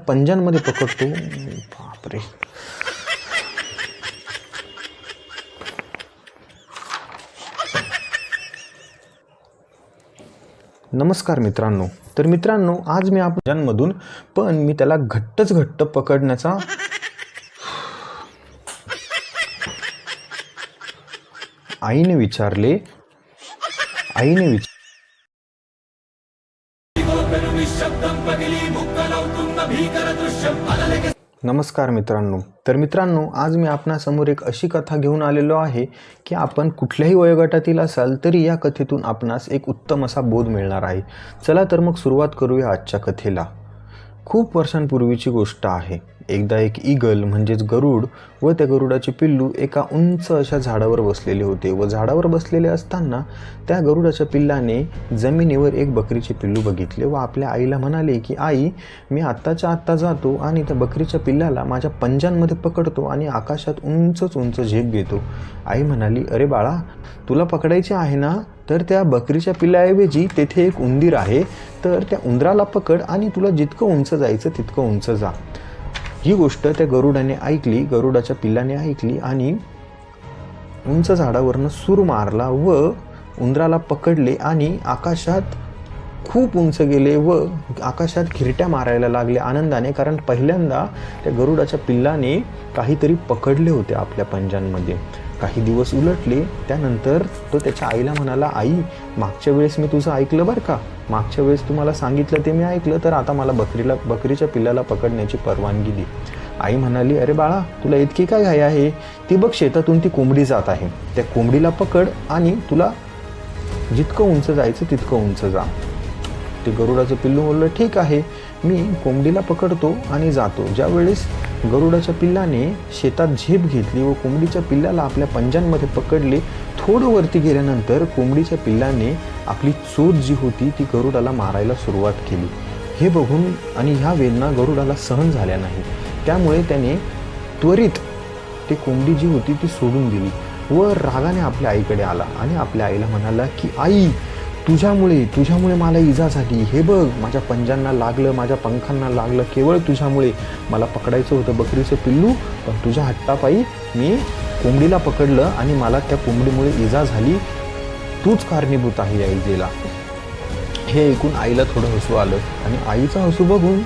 पंजांमध्ये पकडतो. बापरे. नमस्कार मित्रांनो. तर मित्रांनो, आज मी पंजांमधून पण मी त्याला घट्ट पकडण्याचा आईने विचारले. नमस्कार मित्रांनो. तर मित्रांनो, आज मी आपणासमोर एक अशी कथा घेऊन आलेलो आहे की आपण कुठल्याही वयोगटातील असाल तरी या कथेतून आपणास एक उत्तम असा बोध मिळणार आहे. चला तर मग सुरुवात करूया आजच्या कथेला. खूप वर्षांपूर्वीची गोष्ट आहे. एकदा एक ईगल म्हणजेच गरुड व त्या गरुडाचे पिल्लू एका उंच अशा झाडावर बसलेले होते व झाडावर बसलेले असताना त्या गरुडाच्या पिल्लाने जमिनीवर एक बकरीचे पिल्लू बघितले व आपल्या आईला म्हणाले की आई, मी आत्ताच्या आत्ता जातो आणि त्या बकरीच्या पिल्लाला माझ्या पंजांमध्ये पकडतो आणि आकाशात उंच झेप घेतो. आई म्हणाली, अरे बाळा, तुला पकडायचे आहे ना, तर त्या बकरीच्या पिल्लाऐवजी तेथे एक उंदीर आहे, तर त्या उंदराला पकड आणि तुला जितकं उंच जायचं तितकं उंच जा. ही गोष्ट त्या गरुडाच्या पिल्लाने ऐकली आणि उंच झाडावरनं सूर मारला व उंदराला पकडले आणि आकाशात खूप उंच गेले व आकाशात खिरट्या मारायला लागले आनंदाने, कारण पहिल्यांदा त्या गरुडाच्या पिल्लाने काहीतरी पकडले होते आपल्या पंजांमध्ये. काही दिवस उलटले त्यानंतर तो त्याच्या आईला म्हणाला, आई, मागच्या वेळेस मी तुझं ऐकलं बरं का, मागच्या वेळेस तुम्हाला सांगितलं ते मी ऐकलं, तर आता मला बकरीच्या पिल्लाला पकडण्याची परवानगी दे. आई म्हणाली, अरे बाळा, तुला इतकी काय घाई आहे? ती बघ, शेतातून ती कोंबडी जात आहे, त्या कोंबडीला पकड आणि तुला जितकं उंच जायचं तितकं उंच जा. ते गरुडाचं पिल्लू बोललं, ठीक आहे, मी कोंबडीला पकडतो आणि जातो. ज्यावेळेस गरुडाच्या पिल्लाने शेतात झेप घेतली व कोंबडीच्या पिल्लाला आपल्या पंजांमध्ये पकडले, थोडं वरती गेल्यानंतर कोंबडीच्या पिल्लाने आपली चोच जी होती ती गरुडाला मारायला सुरुवात केली. हे बघून आणि ह्या वेदना गरुडाला सहन झाल्या नाही. त्यामुळे त्याने त्वरित ती कोंबडी जी होती ती सोडून दिली व रागाने आपल्या आईकडे आला आणि आपल्या आईला म्हणाला की आई, तुझ्यामुळे मला इजा झाली. हे बघ, माझ्या पंजांना लागलं, माझ्या पंखांना लागलं, केवळ तुझ्यामुळे. मला पकडायचं होतं बकरीचं पिल्लू, पण तुझ्या हट्टापायी मी कोंबडीला पकडलं आणि मला त्या कोंबडीमुळे इजा झाली. तूच कारणीभूत आहे या इजेला. हे ऐकून आईला थोडं हसू आलं आणि आईचा हसू बघून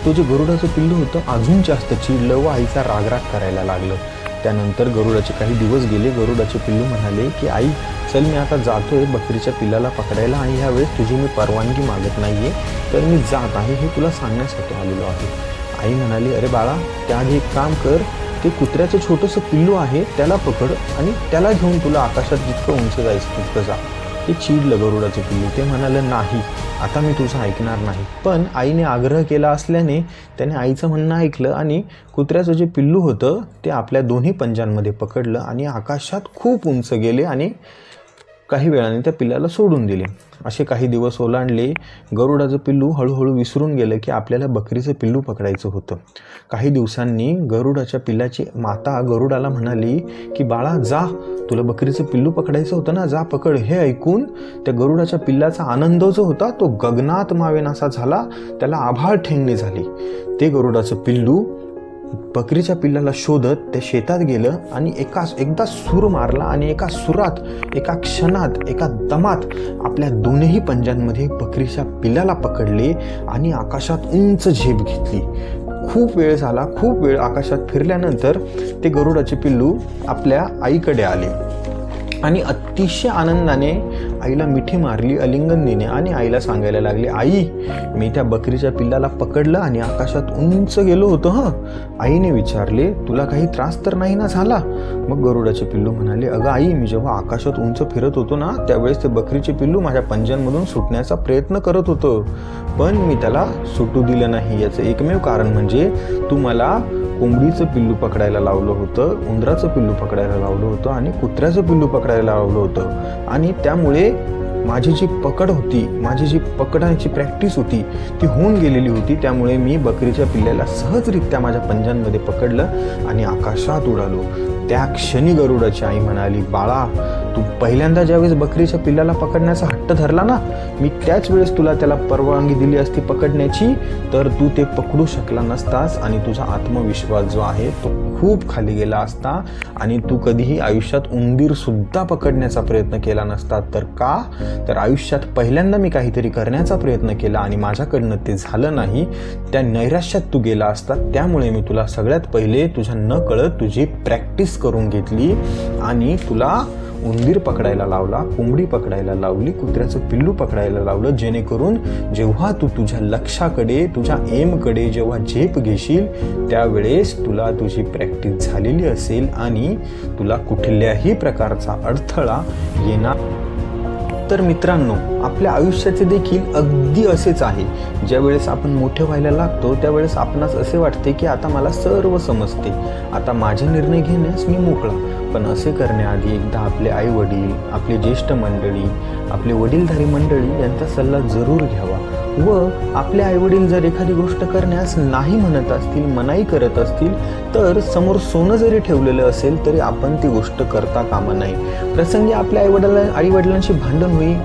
तो जे गरुडाचं पिल्लू होतं अजून जास्त चिडलं व आईचा राग करायला लागलं. त्यानंतर गरुडाचे काही दिवस गेले. गरुडाचे पिल्लू म्हणाले की आई, चल, मी आता जातोय बकरीच्या पिल्लाला पकडायला आणि ह्यावेळेस तुझी मी परवानगी मागत नाहीये, तर मी जात आहे हे तुला सांगण्यासाठी आलेलो आहे. आई म्हणाली, अरे बाळा, त्याआधी एक काम कर, ते कुत्र्याचं छोटंसं पिल्लू आहे त्याला पकड आणि त्याला घेऊन तुला आकाशात जितकं उंच जायचं तितकं जा. ते चिडलं गरुडाचं पिल्लू. ते म्हणालं, नाही, आता मी तुझं ऐकणार नाही. पण आईने आग्रह केला असल्याने त्याने आईचं म्हणणं ऐकलं आणि कुत्र्याचं जे पिल्लू होतं ते आपल्या दोन्ही पंजांमध्ये पकडलं आणि आकाशात खूप उंच गेले आणि काही वेळाने त्या पिल्लाला सोडून दिले. असे काही दिवस ओलांडले. गरुडाचं पिल्लू हळूहळू विसरून गेलं की आपल्याला बकरीचं पिल्लू पकडायचं होतं. काही दिवसांनी गरुडाच्या पिल्लाची माता गरुडाला म्हणाली की बाळा, जा, तुला बकरीचं पिल्लू पकडायचं होतं ना, जा पकड. हे ऐकून त्या गरुडाच्या पिल्लाचा आनंद जो होता तो गगनात मावेनासा झाला. त्याला आभाळ ठेंगणे झाली. ते गरुडाचं पिल्लू बकरीच्या पिल्लाला शोधत त्या शेतात गेलं आणि एकदा सूर मारला आणि एका सुरात, एका क्षणात, एका दमात आपल्या दोन्ही पंजांमध्ये बकरीच्या पिल्लाला पकडले आणि आकाशात उंच झेप घेतली. खूप वेळ आकाशात फिरल्यानंतर ते गरुडाचे पिल्लू आपल्या आईकडे आले आणि अतिशय आनंदाने आईला मिठी मारली, आलिंगन दिले आणि आईला सांगायला लागले, आई, मी त्या बकरीच्या पिल्लाला पकडलं आणि आकाशात उंच गेलो होतो. आईने विचारले, तुला काही त्रास तर नाही ना झाला? मग गरुडाचे पिल्लू म्हणाले, अगं आई, मी जेव्हा आकाशात उंच फिरत होतो ना, त्यावेळेस ते बकरीचे पिल्लू माझ्या पंजांमधून सुटण्याचा प्रयत्न करत होतं, पण मी त्याला सुटू दिलं नाही. याचं एकमेव कारण म्हणजे तू मला कोंबडीचं पिल्लू पकडायला लावलं होतं, उंदराचं पिल्लू पकडायला लावलं होतं आणि कुत्र्याचं पिल्लू पकडायला लावलं होतं आणि त्यामुळे माझी जी पकड होती, माझी जी पकडायची प्रॅक्टिस होती ती होऊन गेलेली होती. त्यामुळे मी बकरीच्या पिल्ल्याला सहजरित्या माझ्या पंजांमध्ये पकडलं आणि आकाशात उडालो. त्या क्षणी गरुडाची आई म्हणाली, बाळा, तू पहिल्यांदा ज्यावेळेस बकरीच्या पिल्लाला पकडण्याचा हट्ट धरला ना, मी त्याच वेळेस तुला त्याला परवानगी दिली असती पकडण्याची, तर तू ते पकडू शकला नसतास आणि तुझा आत्मविश्वास जो आहे तो खूप खाली गेला असता आणि तू कधीही आयुष्यात उंदीर सुद्धा पकडण्याचा प्रयत्न केला नसता. तर का? तर आयुष्यात पहिल्यांदा मी काहीतरी करण्याचा प्रयत्न केला आणि माझ्याकडनं ते झालं नाही, त्या नैराश्यात तू गेला असता. त्यामुळे मी तुला सगळ्यात पहिले तुझ्या नकळत तुझी प्रॅक्टिस करून घेतली आणि तुला उंदीर पकडायला लावला, कोंबडी पकडायला लावली, कुत्र्याचं पिल्लू पकडायला लावलं, जेणेकरून जेव्हा तू तुझ्या लक्ष्याकडे, तुझ्या एमकडे जेव्हा झेप घेशील त्यावेळेस तुला तुझी प्रॅक्टिस झालेली असेल आणि तुला कुठल्याही प्रकारचा अडथळा येणार. तर मित्रांनो, आपल्या आयुष्याचे देखील अगदी असेच आहे. ज्यावेळेस आपण मोठे व्हायला लागतो त्यावेळेस आपणास असे वाटते की आता मला सर्व समजते, आता माझे निर्णय घेण्यास मी मोकळा. पण असे करण्याआधी एकदा आपले आईवडील, आपले ज्येष्ठ मंडळी, आपले वडीलधारी मंडळी यांचा सल्ला जरूर घ्यावा. व आपले आईवडील जर एखादी गोष्ट करण्यास नाही म्हणत असतील, मनाई करत असतील, तर समोर सोनं जरी ठेवलेलं असेल तरी आपण ती गोष्ट करता कामा नये. प्रसंगी आपल्या आईवडिलांशी भांडण होईल,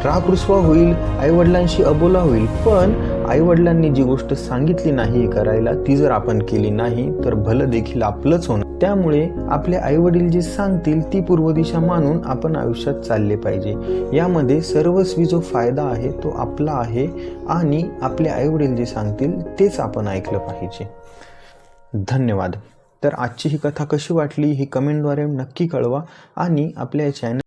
राग रुसवा होईल, आईवडिलांशी अबोला होईल, पण आईवडिलांनी जी गोष्ट सांगितली नाही करायला ती जर आपण केली नाही तर भलं देखील आपलंच होणार. त्यामुळे आपले आईवडील जे सांगतील ती पूर्व दिशा मानून आपण आयुष्यात चालले पाहिजे. यामध्ये सर्वस्वी जो फायदा आहे तो आपला आहे आणि आपले आईवडील जे सांगतील तेच आपण ऐकलं पाहिजे. धन्यवाद. तर आजची ही कथा कशी वाटली ही कमेंटद्वारे नक्की कळवा आणि आपल्या चॅनल